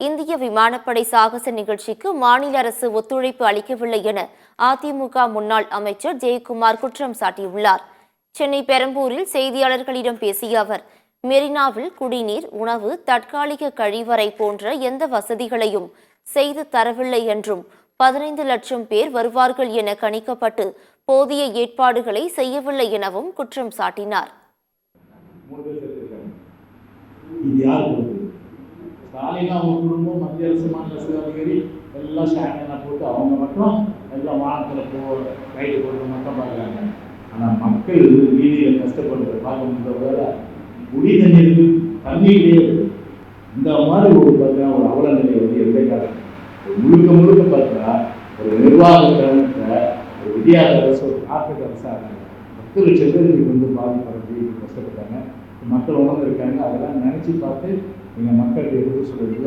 இந்திய விமானப்படை சாகச நிகழ்ச்சிக்கு மாநில அரசு ஒத்துழைப்பு அளிக்கவில்லை என அதிமுக முன்னாள் அமைச்சர் ஜெயக்குமார் குற்றம் சாட்டியுள்ளார். சென்னை பெரம்பூரில் செய்தியாளர்களிடம் பேசிய அவர், மெரினாவில் குடிநீர், உணவு, தற்காலிக கழிவறை போன்ற எந்த வசதிகளையும் செய்து தரவில்லை என்றும் 15 லட்சம் பேர் வருவார்கள் என கணிக்கப்பட்டு போதிய ஏற்பாடுகளை செய்யவில்லை எனவும் குற்றம் சாட்டினார். ஸ்டாலின் அவங்க குடும்பம் மத்திய அரசு மாநில அரசு அதிகாரி எல்லாம் ஸ்டாண்டிங்லாம் போட்டு அவங்க மட்டும் எல்லாம் வாகனத்தில் ரைடு போட்டு மட்டும் பார்க்குறாங்க. ஆனால் மக்கள் வீதியில் கஷ்டப்படுறத பார்க்க முடியாத குடி தண்ணீருக்கு தண்ணீரே இந்த மாதிரி ஒரு பார்த்தீங்கன்னா ஒரு அவல நிலை வந்து எந்த காலம் முழுக்க பார்த்தா ஒரு நிர்வாக கவனத்தை ஒரு விடியாத அரசு ஒரு காப்பீட்டு அரசாங்க 10 லட்சம் பேருக்கு வந்து பாதிப்படைஞ்சு கஷ்டப்பட்டாங்க. மக்கள் உணர்ந்து இருக்காங்க. அதெல்லாம் நினச்சி பார்த்து நீங்கள் மக்களுக்கு எடுத்து சொல்லுங்க.